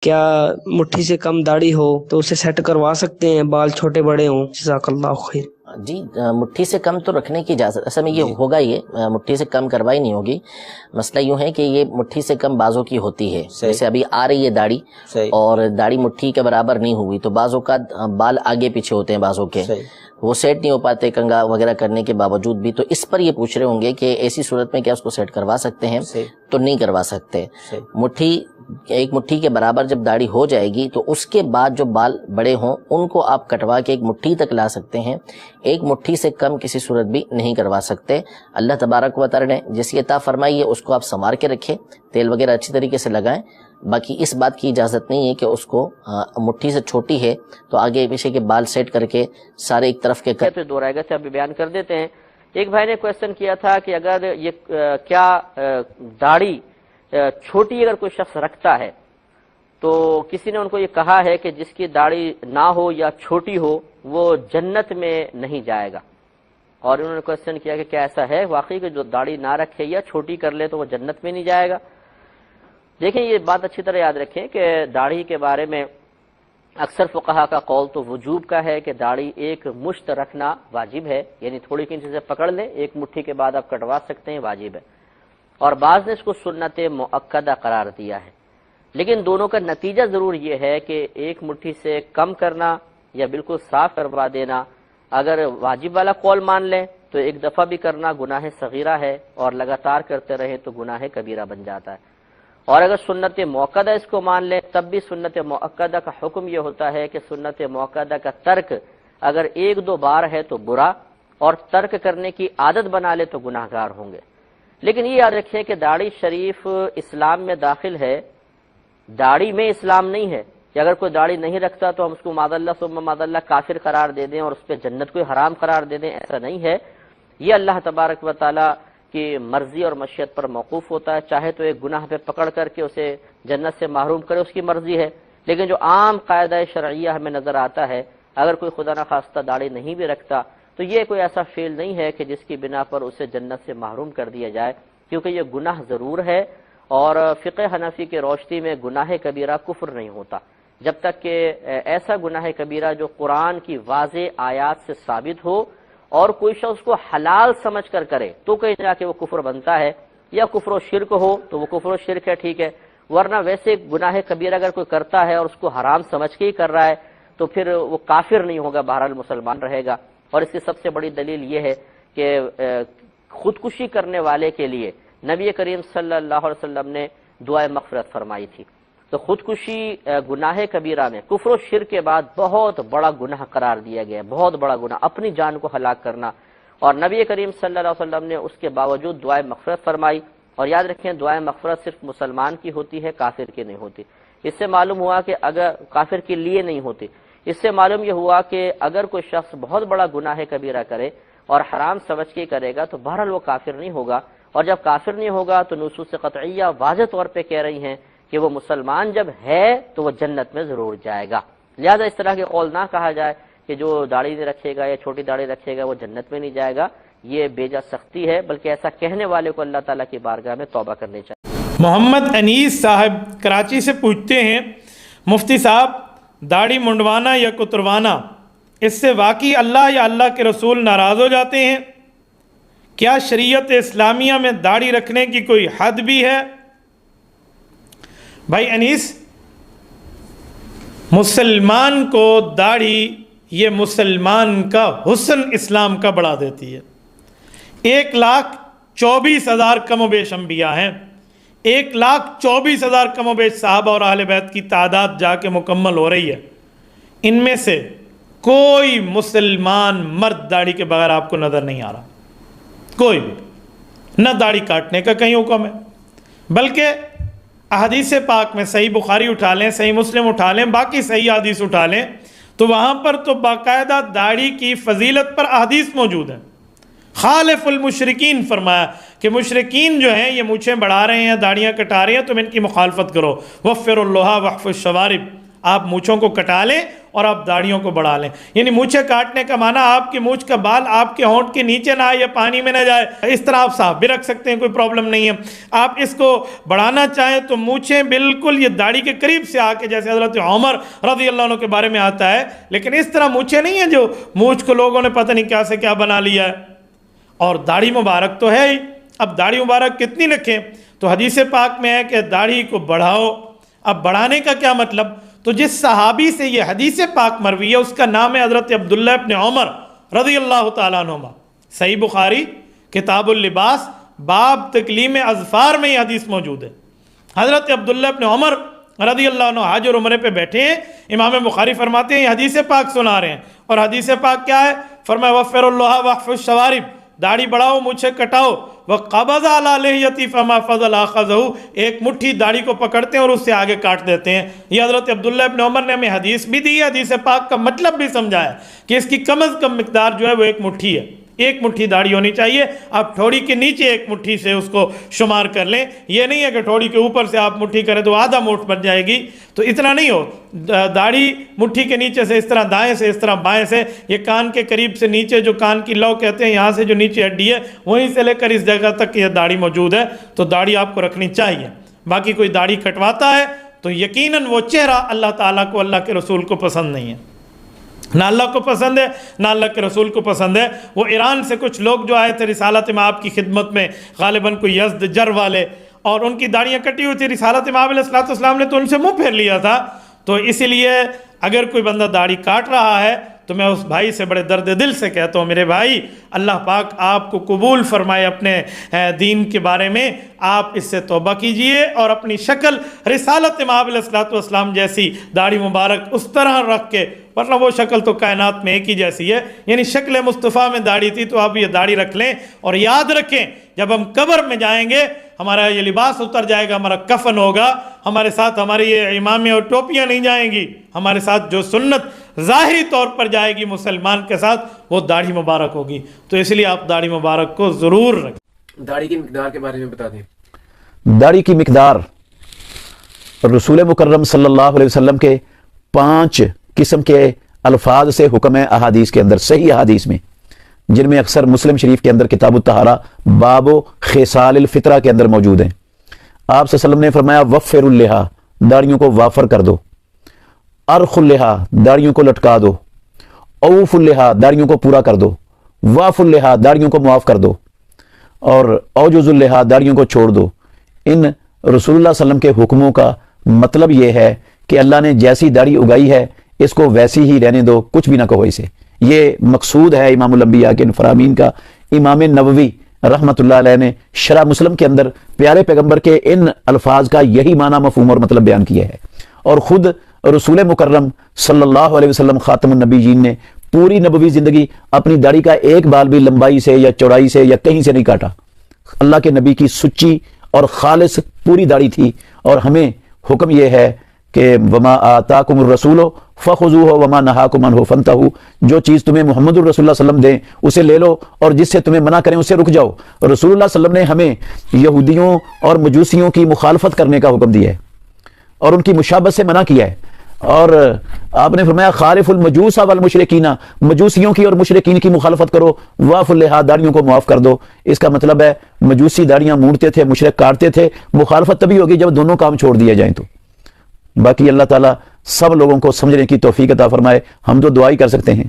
کیا مٹھی سے کم داڑھی ہو تو اسے سیٹ کروا سکتے ہیں بال چھوٹے بڑے ہوں؟ جزاک اللہ خیر۔ جی مٹھی سے کم تو رکھنے کی اجازت، اصل میں یہ ہوگا، یہ مٹھی سے کم کروائی نہیں ہوگی۔ مسئلہ یوں ہے کہ یہ مٹھی سے کم بازوں کی ہوتی ہے، جیسے ابھی آ رہی ہے داڑھی اور داڑھی مٹھی کے برابر نہیں ہوئی تو بعضوں کا بال آگے پیچھے ہوتے ہیں، بازوں کے وہ سیٹ نہیں ہو پاتے کنگا وغیرہ کرنے کے باوجود بھی، تو اس پر یہ پوچھ رہے ہوں گے کہ ایسی صورت میں کیا اس کو سیٹ کروا سکتے ہیں؟ تو نہیں کروا سکتے۔ ایک مٹھی کے برابر جب داڑھی ہو جائے گی تو اس کے بعد جو بال بڑے ہوں ان کو آپ کٹوا کے ایک مٹھی تک لا سکتے ہیں، ایک مٹھی سے کم کسی صورت بھی نہیں کروا سکتے۔ اللہ تبارک و تعالی نے جیسی عطا فرمائی ہے اس کو آپ سنوار کے رکھیں، تیل وغیرہ اچھی طریقے سے لگائیں، باقی اس بات کی اجازت نہیں ہے کہ اس کو مٹھی سے چھوٹی ہے تو آگے پیچھے کے بال سیٹ کر کے سارے ایک طرف کے پھر دو رائے گا سے ابھی بیان کر دیتے ہیں۔ ایک بھائی نے کویسچن کیا تھا کہ اگر یہ کیا داڑھی چھوٹی اگر کوئی شخص رکھتا ہے تو کسی نے ان کو یہ کہا ہے کہ جس کی داڑھی نہ ہو یا چھوٹی ہو وہ جنت میں نہیں جائے گا، اور انہوں نے کویسچن کیا کہ کیا ایسا ہے واقعی کہ جو داڑھی نہ رکھے یا چھوٹی کر لے تو وہ جنت میں نہیں جائے گا؟ دیکھیں یہ بات اچھی طرح یاد رکھیں کہ داڑھی کے بارے میں اکثر فقہا کا قول تو وجوب کا ہے کہ داڑھی ایک مشت رکھنا واجب ہے، یعنی تھوڑی کنچی سے پکڑ لیں ایک مٹھی کے بعد آپ کٹوا سکتے ہیں، واجب ہے، اور بعض نے اس کو سنت مؤکدہ قرار دیا ہے۔ لیکن دونوں کا نتیجہ ضرور یہ ہے کہ ایک مٹھی سے کم کرنا یا بالکل صاف کروا دینا، اگر واجب والا قول مان لیں تو ایک دفعہ بھی کرنا گناہ صغیرہ ہے اور لگاتار کرتے رہیں تو گناہ کبیرہ بن جاتا ہے، اور اگر سنت مؤکدہ اس کو مان لیں تب بھی سنت مؤکدہ کا حکم یہ ہوتا ہے کہ سنت مؤکدہ کا ترک اگر ایک دو بار ہے تو برا، اور ترک کرنے کی عادت بنا لے تو گناہ گار ہوں گے۔ لیکن یہ یاد رکھیں کہ داڑھی شریف اسلام میں داخل ہے، داڑھی میں اسلام نہیں ہے کہ اگر کوئی داڑھی نہیں رکھتا تو ہم اس کو معاذ اللہ ثم معاذ اللہ کافر قرار دے دیں اور اس پہ جنت کو حرام قرار دے دیں، ایسا نہیں ہے۔ یہ اللہ تبارک و تعالی کی مرضی اور مشیت پر موقوف ہوتا ہے، چاہے تو ایک گناہ پہ پکڑ کر کے اسے جنت سے محروم کرے، اس کی مرضی ہے، لیکن جو عام قاعدہ شرعیہ ہمیں نظر آتا ہے اگر کوئی خدا نخواستہ داڑھی نہیں بھی رکھتا تو یہ کوئی ایسا فعل نہیں ہے کہ جس کی بنا پر اسے جنت سے محروم کر دیا جائے، کیونکہ یہ گناہ ضرور ہے، اور فقہ حنفی کے روشنی میں گناہ کبیرہ کفر نہیں ہوتا جب تک کہ ایسا گناہ کبیرہ جو قرآن کی واضح آیات سے ثابت ہو اور کوئی شخص اس کو حلال سمجھ کر کرے تو کہیں جا کے وہ کفر بنتا ہے، یا کفر و شرک ہو تو وہ کفر و شرک ہے، ٹھیک ہے، ورنہ ویسے گناہ کبیرہ اگر کوئی کرتا ہے اور اس کو حرام سمجھ کے ہی کر رہا ہے تو پھر وہ کافر نہیں ہوگا، بہرحال مسلمان رہے گا۔ اور اس کی سب سے بڑی دلیل یہ ہے کہ خودکشی کرنے والے کے لیے نبی کریم صلی اللہ علیہ وسلم نے دعائے مغفرت فرمائی تھی، تو خودکشی گناہ کبیرہ میں کفر و شرک کے بعد بہت بڑا گناہ قرار دیا گیا، بہت بڑا گناہ، اپنی جان کو ہلاک کرنا، اور نبی کریم صلی اللہ علیہ وسلم نے اس کے باوجود دعائے مغفرت فرمائی۔ اور یاد رکھیں دعائے مغفرت صرف مسلمان کی ہوتی ہے، کافر کی نہیں ہوتی۔ اس سے معلوم ہوا کہ اگر کافر کے لیے نہیں ہوتی، اس سے معلوم یہ ہوا کہ اگر کوئی شخص بہت بڑا گناہ کبیرہ کرے اور حرام سمجھ کے کرے گا تو بہرحال وہ کافر نہیں ہوگا، اور جب کافر نہیں ہوگا تو نصوص قطعیہ واضح طور پہ کہہ رہی ہیں کہ وہ مسلمان جب ہے تو وہ جنت میں ضرور جائے گا۔ لہذا اس طرح کے قول نہ کہا جائے کہ جو داڑھی نہیں رکھے گا یا چھوٹی داڑھی رکھے گا وہ جنت میں نہیں جائے گا، یہ بیجا سختی ہے، بلکہ ایسا کہنے والے کو اللہ تعالیٰ کی بارگاہ میں توبہ کرنی چاہیے۔ محمد انیس صاحب کراچی سے پوچھتے ہیں، مفتی صاحب داڑھی منڈوانا یا کتروانا اس سے واقعی اللہ یا اللہ کے رسول ناراض ہو جاتے ہیں؟ کیا شریعت اسلامیہ میں داڑھی رکھنے کی کوئی حد بھی ہے؟ بھائی انیس، مسلمان کو داڑھی یہ مسلمان کا حسن اسلام کا بڑھا دیتی ہے۔ 1,24,000 کم و بیش انبیاء ہیں، 1,24,000 کم و بیش صحابہ اور اہل بیت کی تعداد جا کے مکمل ہو رہی ہے، ان میں سے کوئی مسلمان مرد داڑھی کے بغیر آپ کو نظر نہیں آ رہا، کوئی بھی، نہ داڑھی کاٹنے کا کہیں حکم ہے، بلکہ احادیث پاک میں صحیح بخاری اٹھا لیں، صحیح مسلم اٹھا لیں، باقی صحیح حدیث اٹھا لیں تو وہاں پر تو باقاعدہ داڑھی کی فضیلت پر احادیث موجود ہیں۔ خالف المشرکین فرمایا کہ مشرکین جو ہیں یہ مونچھیں بڑھا رہے ہیں، داڑیاں کٹا رہے ہیں، تم ان کی مخالفت کرو۔ وفر اللحیٰ وحف الشوارب، آپ مونچھوں کو کٹا لیں اور آپ داڑھیوں کو بڑھا لیں. یعنی مونچھیں کاٹنے کا معنی آپ کی مونچھ کا بال آپ کے ہونٹ کے نیچے نہ آئے یا پانی میں نہ جائے. اس طرح آپ صاف بھی رکھ سکتے ہیں, کوئی پرابلم نہیں ہے. آپ اس کو بڑھانا چاہیں تو مونچھیں بالکل یہ داڑھی کے قریب سے آ کے, جیسے حضرت عمر رضی اللہ عنہ کے بارے میں آتا ہے, لیکن اس طرح مونچھیں نہیں ہیں جو مونچھ کو لوگوں نے پتہ نہیں کیا سے کیا بنا لیا ہے. اور داڑھی مبارک تو ہے ہی. اب داڑھی مبارک کتنی رکھیں؟ تو حدیث پاک میں ہے کہ داڑھی کو بڑھاؤ. اب بڑھانے کا کیا مطلب؟ تو جس صحابی سے یہ حدیث پاک مروی ہے اس کا نام ہے حضرت عبداللہ ابن عمر رضی اللہ تعالیٰ عنہما. صحیح بخاری کتاب اللباس باب تکلیم اظفار میں یہ حدیث موجود ہے. حضرت عبداللہ ابن عمر رضی اللہ عنہ حج اور عمرے پہ بیٹھے ہیں, امام بخاری فرماتے ہیں یہ حدیث پاک سنا رہے ہیں. اور حدیث پاک کیا ہے؟ فرمایا وفر اللہ وحف الشوارب, داڑھی بڑھاؤ مونچھیں کٹاؤ. وقبض علی لحیتی فما فضل اخذہ, ایک مٹھی داڑھی کو پکڑتے ہیں اور اس سے آگے کاٹ دیتے ہیں. یہ حضرت عبداللہ ابن عمر نے ہمیں حدیث بھی دی ہے, حدیث پاک کا مطلب بھی سمجھایا کہ اس کی کم از کم مقدار جو ہے وہ ایک مٹھی ہے, ایک مٹھی داڑھی ہونی چاہیے. آپ ٹھوڑی کے نیچے ایک مٹھی سے اس کو شمار کر لیں. یہ نہیں ہے کہ ٹھوڑی کے اوپر سے آپ مٹھی کریں تو آدھا موٹ بن جائے گی, تو اتنا نہیں ہو. داڑھی مٹھی کے نیچے سے اس طرح دائیں سے, اس طرح بائیں سے, یہ کان کے قریب سے نیچے جو کان کی لو کہتے ہیں یہاں سے جو نیچے ہڈی ہے وہیں سے لے کر اس جگہ تک یہ داڑھی موجود ہے. تو داڑھی آپ کو رکھنی چاہیے. باقی کوئی داڑھی کٹواتا ہے تو یقیناً وہ چہرہ اللہ تعالیٰ کو, اللہ کے رسول کو پسند نہیں ہے. نہ اللہ کو پسند ہے نہ اللہ کے رسول کو پسند ہے. وہ ایران سے کچھ لوگ جو آئے تھے رسالت مآب کی خدمت میں, غالباً کوئی یزد جر والے, اور ان کی داڑیاں کٹی ہوئی تھی. رسالت مآب علیہ السلام نے تو ان سے منہ پھیر لیا تھا. تو اسی لیے اگر کوئی بندہ داڑھی کاٹ رہا ہے تو میں اس بھائی سے بڑے درد دل سے کہتا ہوں, میرے بھائی اللہ پاک آپ کو قبول فرمائے اپنے دین کے بارے میں, آپ اس سے توبہ کیجئے اور اپنی شکل رسالت مآب علیہ السلام جیسی داڑھی مبارک اس طرح رکھ کے, ورنہ وہ شکل تو کائنات میں ایک ہی جیسی ہے. یعنی شکل مصطفیٰ میں داڑھی تھی تو آپ یہ داڑھی رکھ لیں. اور یاد رکھیں جب ہم قبر میں جائیں گے ہمارا یہ لباس اتر جائے گا, ہمارا کفن ہوگا, ہمارے ساتھ ہماری یہ امامیں اور ٹوپیاں نہیں جائیں گی. ہمارے ساتھ جو سنت ظاہری طور پر جائے گی مسلمان کے ساتھ وہ داڑھی مبارک ہوگی. تو اس لیے آپ داڑھی مبارک کو ضرور رکھیں. داڑھی کی مقدار کے بارے میں بتا دیں. داڑھی کی مقدار رسول مکرم صلی اللہ علیہ وسلم کے 5 قسم کے الفاظ سے حکم ہے احادیث کے اندر, صحیح احادیث میں, جن میں اکثر مسلم شریف کے اندر کتاب الطہارہ باب و خصال الفطرہ کے اندر موجود ہیں. آپ صلی اللہ علیہ وسلم نے فرمایا وفر اللحا, داڑھیوں کو وافر کر دو. ارخ اللحا, داڑھیوں کو لٹکا دو. اوف اللحا, داڑھیوں کو پورا کر دو. واف اللحا, داڑھیوں کو معاف کر دو. اور اوجز اللحا, داڑھیوں کو چھوڑ دو. ان رسول اللہ صلی اللہ علیہ وسلم کے حکموں کا مطلب یہ ہے کہ اللہ نے جیسی داڑھی اگائی ہے اس کو ویسی ہی رہنے دو, کچھ بھی نہ کہو اسے. یہ مقصود ہے امام الانبیاء کے فرامین کا. امام نووی رحمۃ اللہ علیہ نے شرح مسلم کے اندر پیارے پیغمبر کے ان الفاظ کا یہی معنی مفہوم اور مطلب بیان کیا ہے. اور خود رسول مکرم صلی اللہ علیہ وسلم خاتم النبیین نے پوری نبوی زندگی اپنی داڑھی کا ایک بال بھی لمبائی سے یا چوڑائی سے یا کہیں سے نہیں کاٹا. اللہ کے نبی کی سچی اور خالص پوری داڑھی تھی. اور ہمیں حکم یہ ہے کہ وما آتاکم الرسول فخذوہ وما نہاکم عنہ فانتہوا, جو چیز تمہیں محمد الرسول اللہ صلی اللہ علیہ وسلم دیں اسے لے لو اور جس سے تمہیں منع کریں اسے رک جاؤ. رسول اللہ صلی اللہ علیہ وسلم نے ہمیں یہودیوں اور مجوسیوں کی مخالفت کرنے کا حکم دیا ہے اور ان کی مشابہت سے منع کیا ہے. اور آپ نے فرمایا خالف المجوس والمشرکین, مجوسیوں کی اور مشرکین کی مخالفت کرو. واف اللحا, داڑھیوں کو معاف کر دو. اس کا مطلب ہے مجوسی داڑھیاں مونڈتے تھے, مشرک کاٹتے تھے. مخالفت تبھی ہوگی جب دونوں کام چھوڑ دیے جائیں. تو باقی اللہ تعالیٰ سب لوگوں کو سمجھنے کی توفیق عطا فرمائے. ہم تو دعا ہی کر سکتے ہیں.